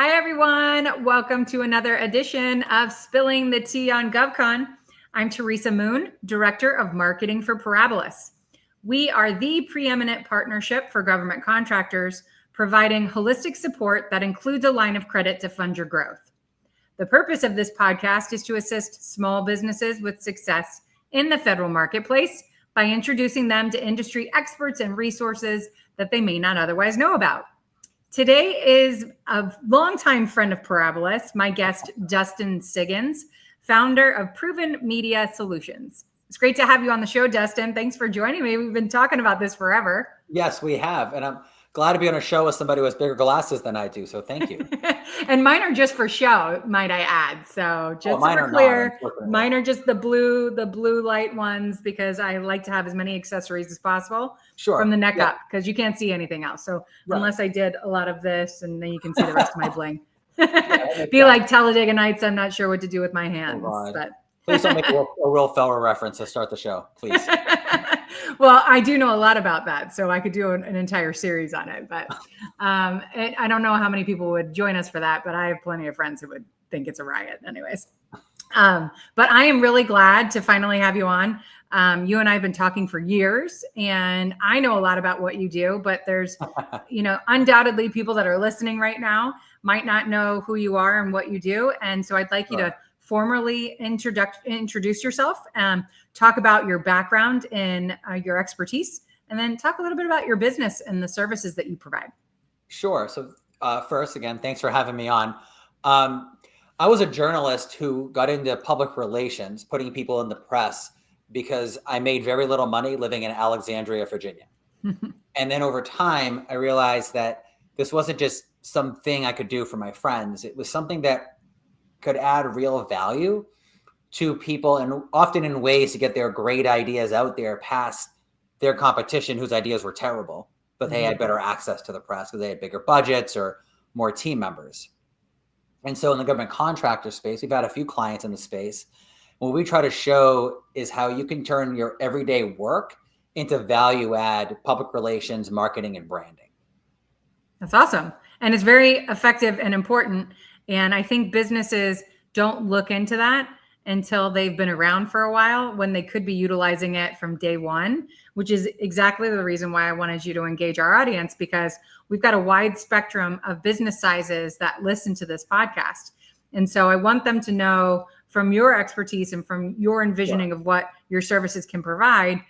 Hi, everyone. Welcome to another edition of Spilling the Tea on GovCon. I'm Teresa Moon, Director of Marketing for Parabolis. We are the preeminent partnership for government contractors, providing holistic support that includes a line of credit to fund your growth. The purpose of this podcast is to assist small businesses with success in the federal marketplace by introducing them to industry experts and resources that they may not otherwise know about. Today is a longtime friend of Parabolis, my guest, Dustin Siggins, founder of Proven Media Solutions. It's great to have you on the show, Dustin. Thanks for joining me. We've been talking about this forever. Yes, we have. And I'm glad to be on a show with somebody who has bigger glasses than I do. So thank you. And mine are just for show, might I add. So just mine so we're are clear, not, mine are just the blue light ones because I like to have as many accessories as possible from the neck up because you can't see anything else. So unless I did a lot of this and then you can see the rest of my bling. Be like Talladega Nights. I'm not sure what to do with my hands. But please don't make a Will Ferrell reference to start the show, please. Well, I do know a lot about that, so I could do an entire series on it. But I don't know how many people would join us for that, but I have plenty of friends who would think it's a riot anyways. But I am really glad to finally have you on. You and I have been talking for years, and I know a lot about what you do, but there's, undoubtedly people that are listening right now might not know who you are and what you do. And so I'd like you to formally introduce yourself, talk about your background and your expertise, and then talk a little bit about your business and the services that you provide. Sure. So first, again, thanks for having me on. I was a journalist who got into public relations, putting people in the press, because I made very little money living in Alexandria, Virginia. And then over time, I realized that this wasn't just something I could do for my friends. It was something that could add real value to people, and often in ways to get their great ideas out there past their competition whose ideas were terrible, but they had better access to the press because they had bigger budgets or more team members. And so in the government contractor space, we've had a few clients in the space. What we try to show is how you can turn your everyday work into value add public relations, marketing, and branding. That's awesome. And it's very effective and important. And I think businesses don't look into that until they've been around for a while, when they could be utilizing it from day one, which is exactly the reason why I wanted you to engage our audience, because we've got a wide spectrum of business sizes that listen to this podcast. And so I want them to know from your expertise and from your envisioning of what your services can provide,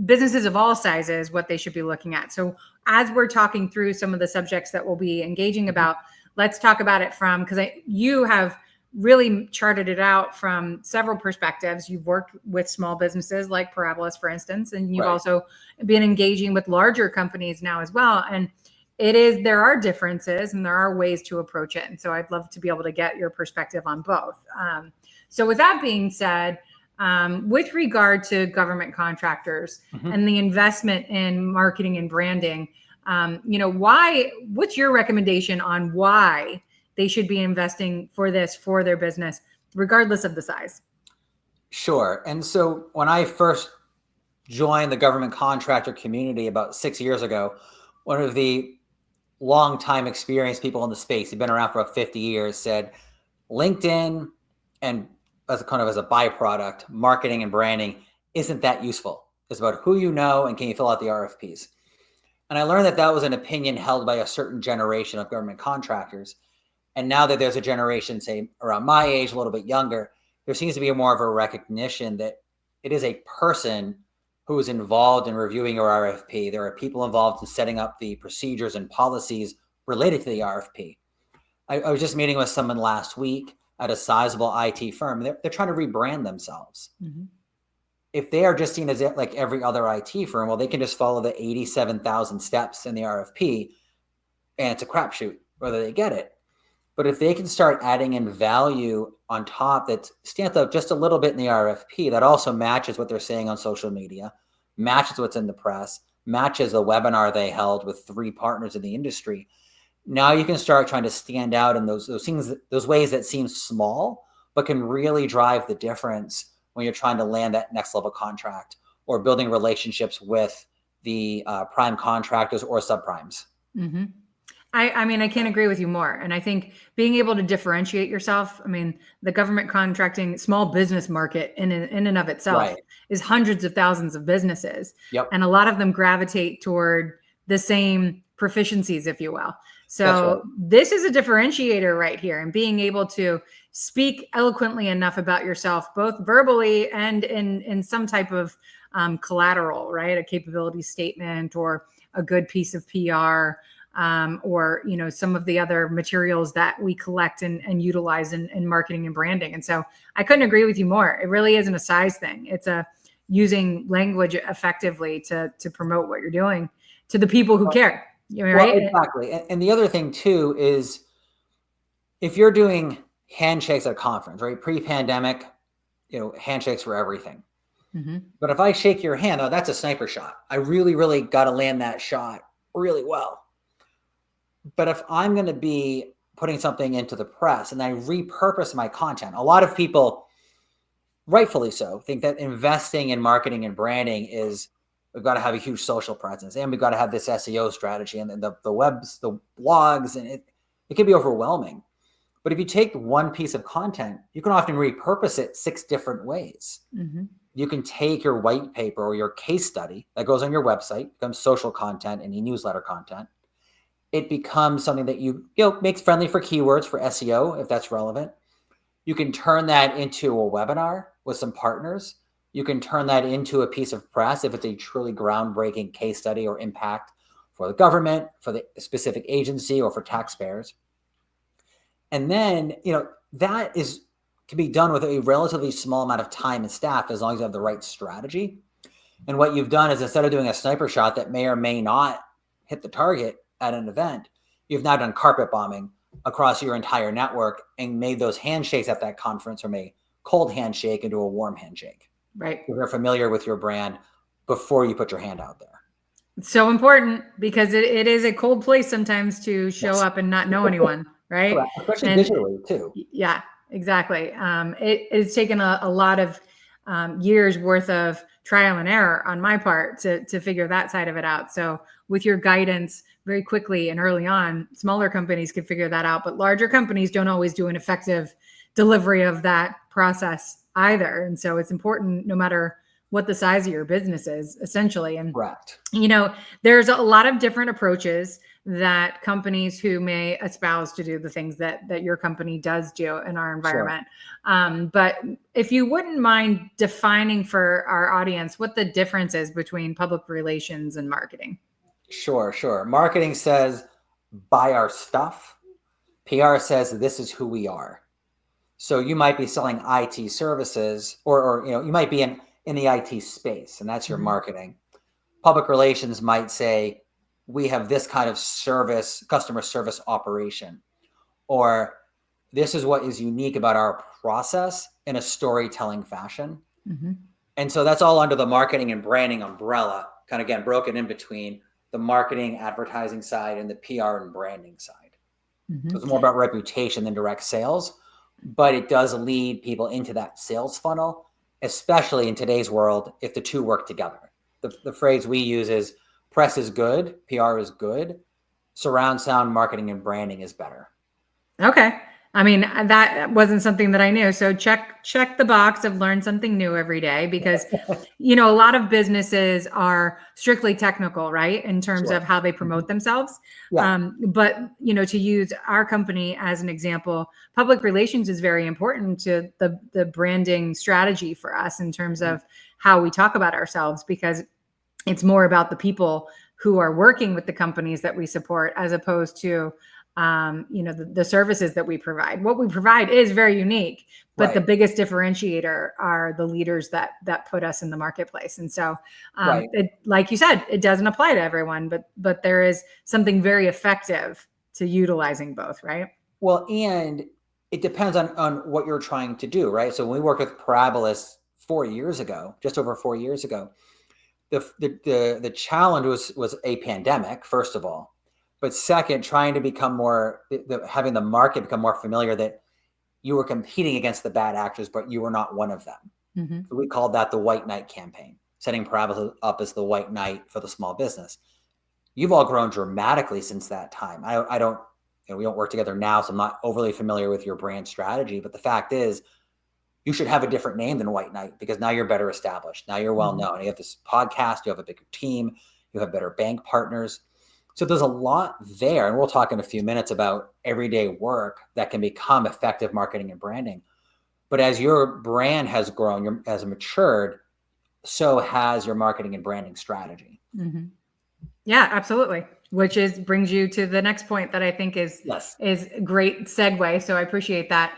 businesses of all sizes, what they should be looking at. So as we're talking through some of the subjects that we'll be engaging about, let's talk about it from, because you have really charted it out from several perspectives. You've worked with small businesses like Parabolis, for instance, and you've also been engaging with larger companies now as well. And there are differences and there are ways to approach it. And so I'd love to be able to get your perspective on both. So with that being said, with regard to government contractors and the investment in marketing and branding, what's your recommendation on why they should be investing for their business, regardless of the size? Sure. And so when I first joined the government contractor community about 6 years ago, one of the longtime experienced people in the space, who've been around for about 50 years, said LinkedIn and as a byproduct, marketing and branding isn't that useful. It's about who you know and can you fill out the RFPs. And I learned that was an opinion held by a certain generation of government contractors. And now that there's a generation, say around my age, a little bit younger, there seems to be more of a recognition that it is a person who is involved in reviewing your RFP. There are people involved in setting up the procedures and policies related to the RFP. I was just meeting with someone last week at a sizable IT firm. They're trying to rebrand themselves. If they are just seen as like every other IT firm, well, they can just follow the 87,000 steps in the RFP, and it's a crapshoot whether they get it. But if they can start adding in value on top that stands out just a little bit in the RFP, that also matches what they're saying on social media, matches what's in the press, matches a webinar they held with 3 partners in the industry. Now you can start trying to stand out in those things, those ways that seem small, but can really drive the difference when you're trying to land that next level contract or building relationships with the prime contractors or subprimes. I mean, I can't agree with you more. And I think being able to differentiate yourself, I mean, the government contracting small business market in and of itself Right. is hundreds of thousands of businesses. Yep. And a lot of them gravitate toward the same proficiencies, if you will. That's right. So this is a differentiator right here, and being able to speak eloquently enough about yourself, both verbally and in some type of collateral, right? A capability statement or a good piece of PR, or some of the other materials that we collect and utilize in marketing and branding. And so I couldn't agree with you more. It really isn't a size thing. It's a using language effectively to promote what you're doing to the people who care. Well, Right? exactly. And the other thing too is if you're doing handshakes at a conference, right? Pre-pandemic, handshakes were everything. Mm-hmm. But if I shake your hand, oh, that's a sniper shot. I really, really got to land that shot really well. But if I'm going to be putting something into the press and I repurpose my content, a lot of people, rightfully so, think that investing in marketing and branding is we've got to have a huge social presence and we've got to have this SEO strategy and the webs, the blogs, and it can be overwhelming. But if you take one piece of content, you can often repurpose it 6 different ways. Mm-hmm. You can take your white paper or your case study that goes on your website, becomes social content and e-newsletter content. It becomes something that makes friendly for keywords for SEO, if that's relevant. You can turn that into a webinar with some partners. You can turn that into a piece of press if it's a truly groundbreaking case study or impact for the government, for the specific agency, or for taxpayers. And then, that can be done with a relatively small amount of time and staff as long as you have the right strategy. And what you've done is instead of doing a sniper shot that may or may not hit the target at an event, you've now done carpet bombing across your entire network and made those handshakes at that conference from a cold handshake into a warm handshake. Right. They're familiar with your brand before you put your hand out there. It's so important because it is a cold place sometimes to show up and not know anyone. Right. Correct. Especially And digitally too. yeah, exactly. It's taken a lot of years worth of trial and error on my part to figure that side of it out. So with your guidance very quickly and early on, smaller companies can figure that out, but larger companies don't always do an effective delivery of that process either. And so it's important no matter what the size of your business is, essentially. And Correct. There's a lot of different approaches that companies who may espouse to do the things that your company does do in our environment. Sure. But if you wouldn't mind defining for our audience what the difference is between public relations and marketing. Sure. Marketing says, buy our stuff. PR says, this is who we are. So you might be selling IT services or you might be in the IT space, and that's your marketing. Public relations might say, we have this kind of service, customer service operation, or this is what is unique about our process in a storytelling fashion. Mm-hmm. And so that's all under the marketing and branding umbrella, kind of again, broken in between the marketing, advertising side and the PR and branding side. Mm-hmm. So it's more about reputation than direct sales, but it does lead people into that sales funnel, especially in today's world, if the two work together. The phrase we use is press is good, PR is good, surround sound marketing and branding is better. Okay. I mean, that wasn't something that I knew. So check the box of learn something new every day, because, a lot of businesses are strictly technical, right? In terms of how they promote themselves. Yeah. But, to use our company as an example, public relations is very important to the branding strategy for us in terms of how we talk about ourselves, because it's more about the people who are working with the companies that we support as opposed to the services that we provide. What we provide is very unique, but the biggest differentiator are the leaders that put us in the marketplace. And so, like you said, it doesn't apply to everyone, but there is something very effective to utilizing both, right? Well, and it depends on what you're trying to do, right? So when we worked with Parabolis just over 4 years ago, the challenge was a pandemic, first of all. But second, trying to become having the market become more familiar that you were competing against the bad actors, but you were not one of them. Mm-hmm. So we called that the White Knight campaign, setting Parabolis up as the White Knight for the small business. you've all grown dramatically since that time. I don't, we don't work together now, so I'm not overly familiar with your brand strategy, but the fact is you should have a different name than White Knight, because now you're better established. Now you're well known. You have this podcast, you have a bigger team, you have better bank partners. So there's a lot there. And we'll talk in a few minutes about everyday work that can become effective marketing and branding. But as your brand has grown, has matured, so has your marketing and branding strategy. Yeah, absolutely. Which brings you to the next point that I think is great segue. So I appreciate that.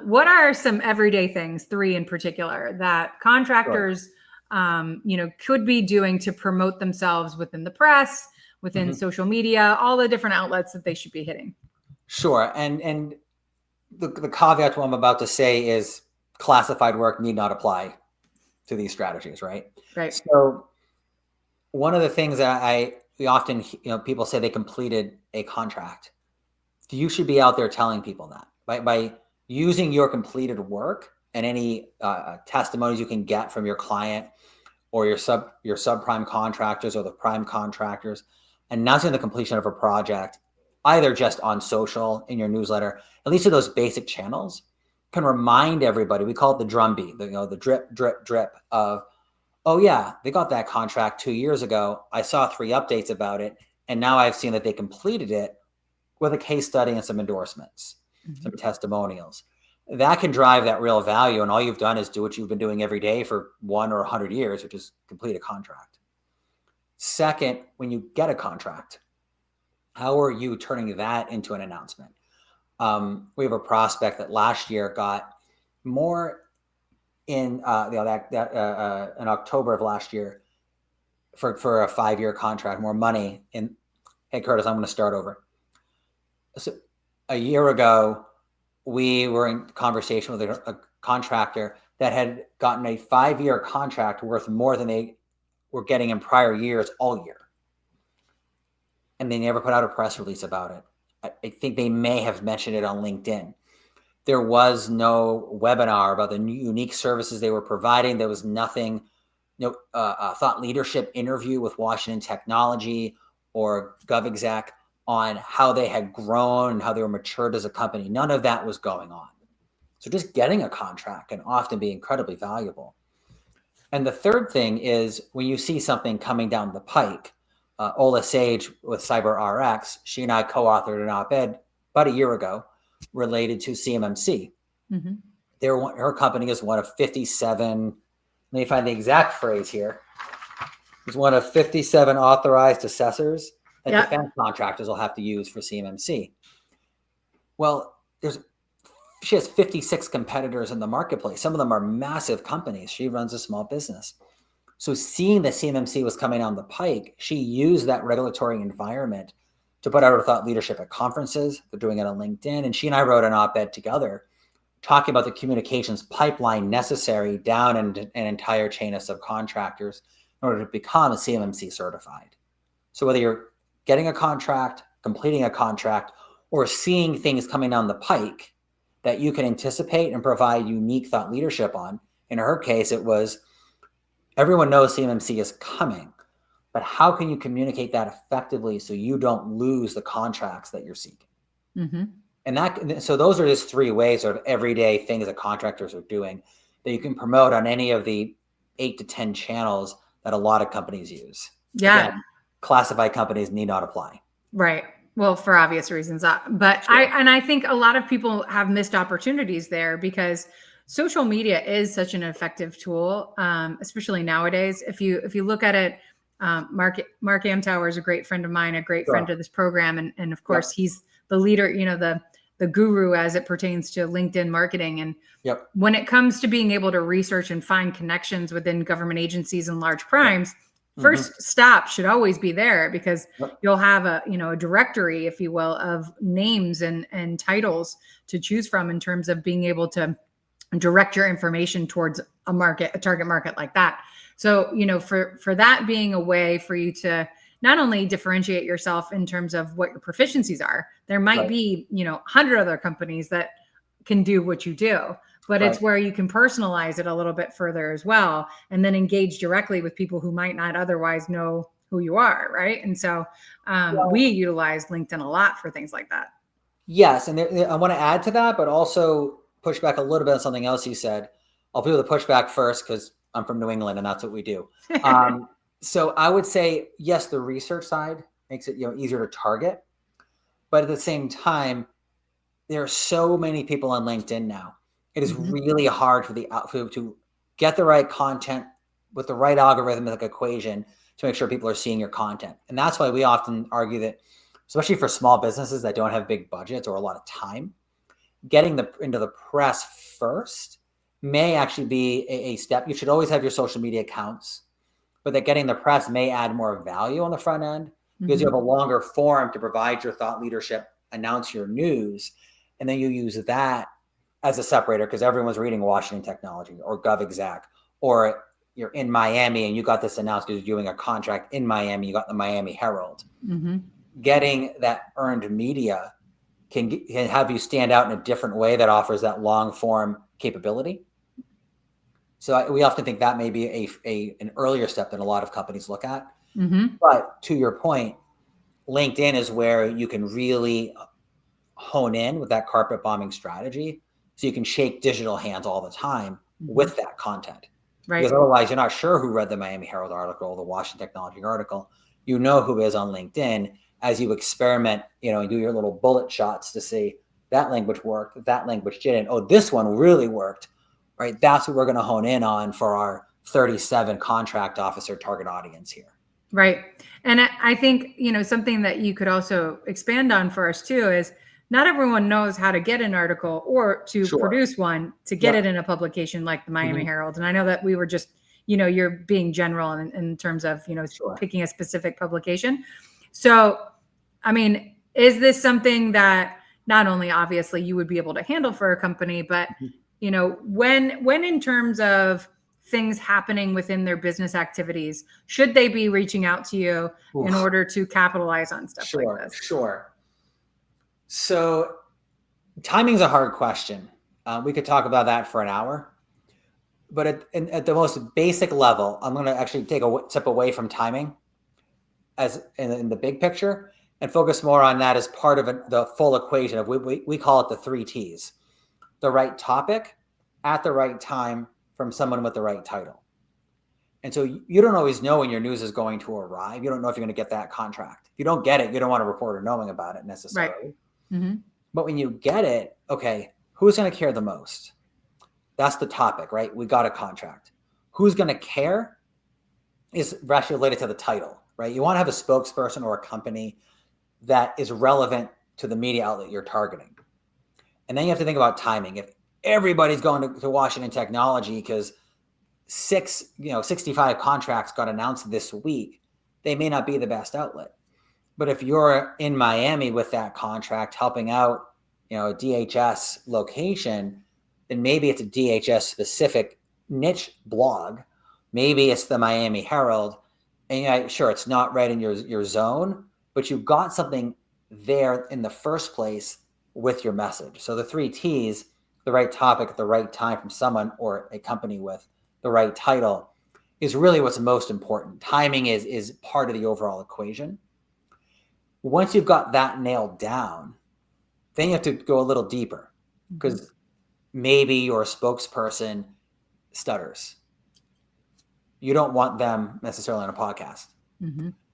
What are some everyday things, 3 in particular, that contractors, could be doing to promote themselves within the press, within social media, all the different outlets that they should be hitting? Sure. And the caveat to what I'm about to say is classified work need not apply to these strategies, right? Right. So one of the things that we often, people say they completed a contract. You should be out there telling people that by using your completed work and any testimonies you can get from your client or your subprime contractors or the prime contractors, announcing the completion of a project, either just on social, in your newsletter, at least to those basic channels, can remind everybody. We call it the drumbeat, the drip, drip, drip of, oh yeah, they got that contract 2 years ago. I saw 3 updates about it, and now I've seen that they completed it with a case study and some endorsements, some testimonials. That can drive that real value. And all you've done is do what you've been doing every day for 1 or 100 years, which is complete a contract. Second, when you get a contract, how are you turning that into an announcement? We have a prospect that last year got more in October of last year for a 5-year contract, more money in. Hey, Curtis, I'm going to start over. So a year ago, we were in conversation with a contractor that had gotten a 5-year contract worth more than they were getting in prior years all year. And they never put out a press release about it. I think they may have mentioned it on LinkedIn. There was no webinar about the new unique services they were providing. There was nothing, thought leadership interview with Washington Technology or GovExec on how they had grown and how they were matured as a company. None of that was going on. So just getting a contract can often be incredibly valuable. And the third thing is when you see something coming down the pike, Ola Sage with CyberRx, she and I co-authored an op-ed about a year ago related to CMMC. Her company is one of 57, let me find the exact phrase here, is one of 57 authorized assessors that defense contractors will have to use for CMMC. Well, she has 56 competitors in the marketplace. Some of them are massive companies. She runs a small business. So seeing that CMMC was coming down the pike, she used that regulatory environment to put out her thought leadership at conferences. They're doing it on LinkedIn. And she and I wrote an op-ed together talking about the communications pipeline necessary down an entire chain of subcontractors in order to become CMMC certified. So whether you're getting a contract, completing a contract, or seeing things coming down the pike that you can anticipate and provide unique thought leadership on. In her case, it was everyone knows CMMC is coming, but how can you communicate that effectively so you don't lose the contracts that you're seeking? And so those are just 3 ways of everyday things that contractors are doing that you can promote on any of the 8 to 10 channels that a lot of companies use. Yeah. Again, classified companies need not apply. Right. Well, for obvious reasons. But sure. I think a lot of people have missed opportunities there because social media is such an effective tool, especially nowadays. If you look at it, Mark Amtower is a great friend of mine, a great friend of this program. And of course, he's the leader, the guru as it pertains to LinkedIn marketing. And when it comes to being able to research and find connections within government agencies and large primes, first stop should always be there because you'll have a directory, if you will, of names and titles to choose from in terms of being able to direct your information towards a target market like that. So, for that being a way for you to not only differentiate yourself in terms of what your proficiencies are, there might be, 100 other companies that can do what you do, but it's where you can personalize it a little bit further as well. And then engage directly with people who might not otherwise know who you are, right? And so we utilize LinkedIn a lot for things like that. Yes, and I want to add to that, but also push back a little bit on something else you said. I'll do the pushback first because I'm from New England and that's what we do. So I would say, yes, the research side makes it easier to target, but at the same time, there are so many people on LinkedIn now. It is really hard for to get the right content with the right algorithmic equation to make sure people are seeing your content. And that's why we often argue that, especially for small businesses that don't have big budgets or a lot of time, getting into the press first may actually be a step. You should always have your social media accounts, but that getting the press may add more value on the front end because you have a longer form to provide your thought leadership, announce your news, and then you use that as a separator because everyone's reading Washington Technology or GovExec, or you're in Miami and you got this announced because you're doing a contract in Miami, you got the Miami Herald. Getting that earned media can have you stand out in a different way that offers that long form capability. So we often think that may be an earlier step than a lot of companies look at. But to your point, LinkedIn is where you can really hone in with that carpet bombing strategy. So you can shake digital hands all the time with that content. Right. Because otherwise you're not sure who read the Miami Herald article or the Washington Technology article. You know who is on LinkedIn as you experiment, and do your little bullet shots to see that language worked, that language didn't. Oh, this one really worked, right? That's what we're going to hone in on for our 37 contract officer target audience here. Right. And I think, something that you could also expand on for us too is not everyone knows how to get an article or to produce one to get it in a publication like the Miami Herald. And I know that we were just, you're being general in terms of, picking a specific publication. So, I mean, is this something that not only obviously you would be able to handle for a company, but, when in terms of things happening within their business activities, should they be reaching out to you in order to capitalize on stuff like this? Sure. So timing is a hard question. We could talk about that for an hour, but at the most basic level, I'm going to actually take a step away from timing as in the big picture and focus more on that as part of the full equation of we call it the 3 T's: the right topic at the right time from someone with the right title. And so you don't always know when your news is going to arrive. You don't know if you're going to get that contract. If you don't get it, you don't want a reporter knowing about it necessarily. Right. But when you get it, okay, who's going to care the most? That's the topic, right? We got a contract. Who's going to care is actually related to the title, right? You want to have a spokesperson or a company that is relevant to the media outlet you're targeting. And then you have to think about timing. If everybody's going to Washington Technology because 65 contracts got announced this week, they may not be the best outlet. But if you're in Miami with that contract helping out, a DHS location, then maybe it's a DHS specific niche blog. Maybe it's the Miami Herald. And sure, it's not right in your zone, but you got something there in the first place with your message. So the 3 T's, the right topic at the right time from someone or a company with the right title, is really what's most important. Timing is part of the overall equation. Once you've got that nailed down, then you have to go a little deeper because maybe your spokesperson stutters. You don't want them necessarily on a podcast.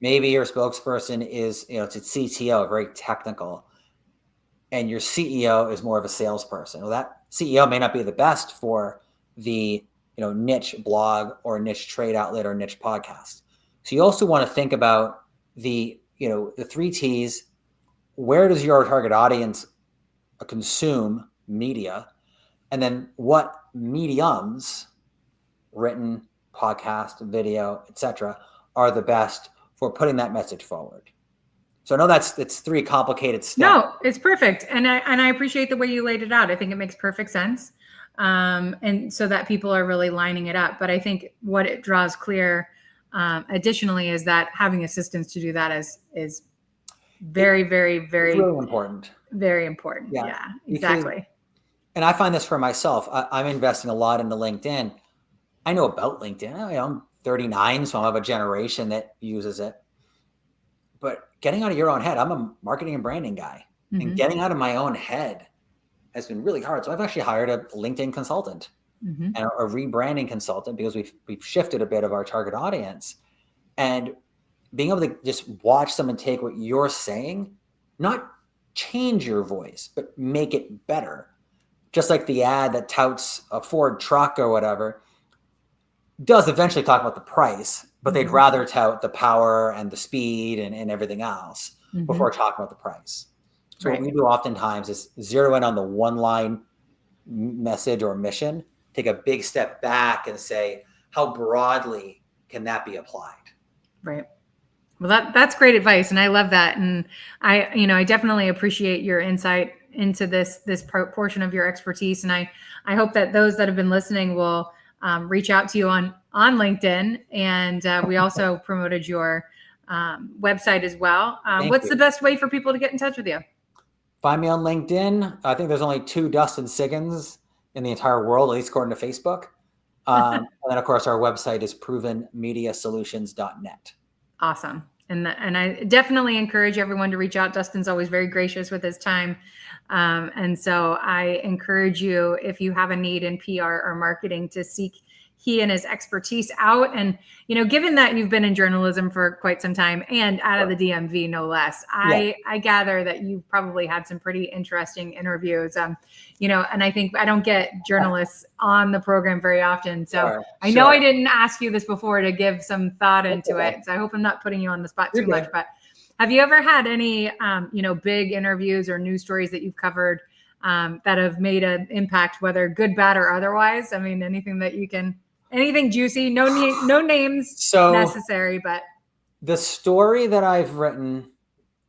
Maybe your spokesperson is, it's a CTO, very technical, and your CEO is more of a salesperson. Well, that CEO may not be the best for the niche blog or niche trade outlet or niche podcast. So you also want to think about the 3 T's. Where does your target audience consume media? And then what mediums, written, podcast, video, etc., are the best for putting that message forward? So I know it's 3 complicated steps. No, it's perfect. And I appreciate the way you laid it out. I think it makes perfect sense. And so that people are really lining it up. But I think what it draws clear additionally is that having assistance to do that is very, very, very really important. Very important. Yeah, exactly. And I find this for myself. I'm investing a lot into LinkedIn. I know about LinkedIn. I'm 39, so I'm of a generation that uses it. but getting out of your own head, I'm a marketing and branding guy, and getting out of my own head has been really hard. So I've actually hired a LinkedIn consultant and a rebranding consultant because we've shifted a bit of our target audience, and being able to just watch someone take what you're saying, not change your voice, but make it better. Just like the ad that touts a Ford truck or whatever does eventually talk about the price, but they'd rather tout the power and the speed and everything else before talking about the price. So what we do oftentimes is zero in on the one line message or mission, take a big step back and say, how broadly can that be applied? Right. Well, that's great advice. And I love that. And I definitely appreciate your insight into this portion of your expertise. And I hope that those that have been listening will reach out to you on LinkedIn. And we also promoted your website as well. What's the best way for people to get in touch with you? Find me on LinkedIn. I think there's only 2 Dustin Siggins in the entire world, at least according to Facebook. And then, of course, our website is provenmediasolutions.net. Awesome. And I definitely encourage everyone to reach out. Dustin's always very gracious with his time. And so I encourage you, if you have a need in PR or marketing, to seek he and his expertise out. And, given that you've been in journalism for quite some time and out of the DMV, no less, I gather that you've probably had some pretty interesting interviews, and I think I don't get journalists on the program very often. So I know I didn't ask you this before to give some thought into it. So I hope I'm not putting you on the spot too much, but have you ever had any, big interviews or news stories that you've covered that have made an impact, whether good, bad, or otherwise? I mean, anything juicy, no names necessary, but. The story that I've written,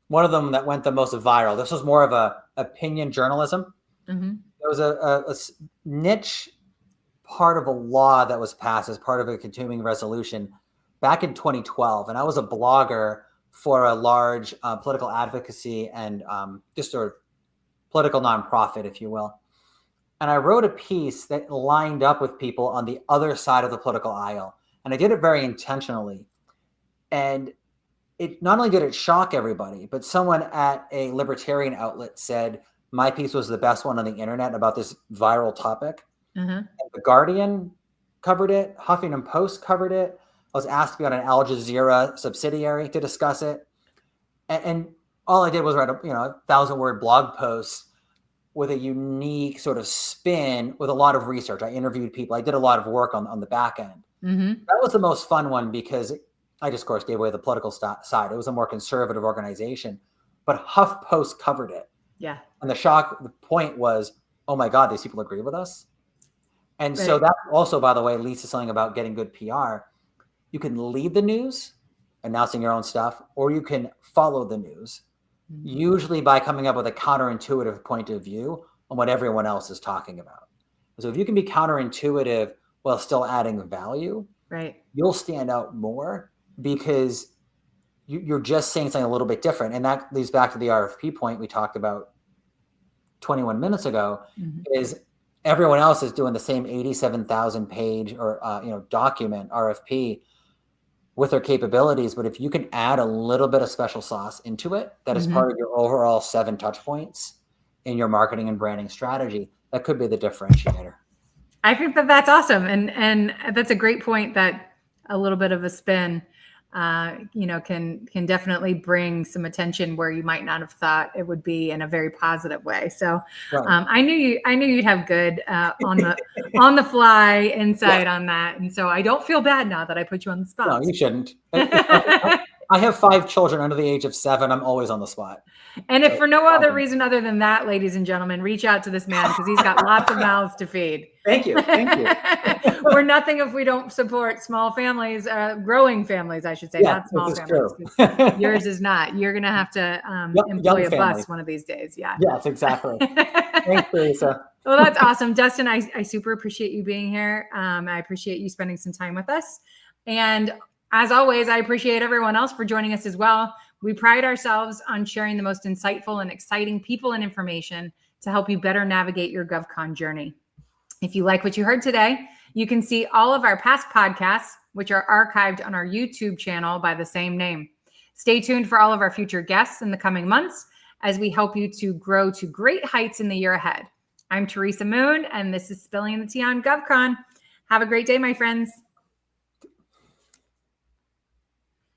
one of them that went the most viral, this was more of a opinion journalism. There was a niche part of a law that was passed as part of a continuing resolution back in 2012. And I was a blogger for a large political advocacy and just sort of political nonprofit, if you will. And I wrote a piece that lined up with people on the other side of the political aisle. And I did it very intentionally. And it not only did it shock everybody, but someone at a libertarian outlet said my piece was the best one on the internet about this viral topic. And The Guardian covered it. Huffington Post covered it. I was asked to be on an Al Jazeera subsidiary to discuss it. And all I did was write a 1,000-word blog post with a unique sort of spin with a lot of research. I interviewed people. I did a lot of work on the back end. That was the most fun one because I just, of course, gave away the political side. It was a more conservative organization, but HuffPost covered it. Yeah. And the point was, oh my God, these people agree with us. And so that also, by the way, leads to something about getting good PR. You can lead the news, announcing your own stuff, or you can follow the news. Usually by coming up with a counterintuitive point of view on what everyone else is talking about. So if you can be counterintuitive while still adding value, you'll stand out more because you're just saying something a little bit different. And that leads back to the RFP point we talked about 21 minutes ago, is everyone else is doing the same 87,000 page or document RFP with their capabilities. But if you can add a little bit of special sauce into it, that is part of your overall 7 touch points in your marketing and branding strategy, that could be the differentiator. I think that's awesome. And that's a great point, that a little bit of a spin, can definitely bring some attention where you might not have thought it would be, in a very positive way. So I knew you'd have good on the fly insight on that. And so I don't feel bad now that I put you on the spot. No, you shouldn't. I have 5 children under the age of 7. I'm always on the spot. And if for no other reason other than that, ladies and gentlemen, reach out to this man because he's got lots of mouths to feed. Thank you. We're nothing if we don't support small families, growing families, I should say, not small families. Yours is not. You're going to have to employ a bus one of these days. Yeah. Yes, exactly. Thanks, Teresa. Well, that's awesome. Dustin, I super appreciate you being here. I appreciate you spending some time with us. And as always, I appreciate everyone else for joining us as well. We pride ourselves on sharing the most insightful and exciting people and information to help you better navigate your GovCon journey. If you like what you heard today, you can see all of our past podcasts, which are archived on our YouTube channel by the same name. Stay tuned for all of our future guests in the coming months as we help you to grow to great heights in the year ahead. I'm Teresa Moon, and this is Spilling the Tea on GovCon. Have a great day, my friends.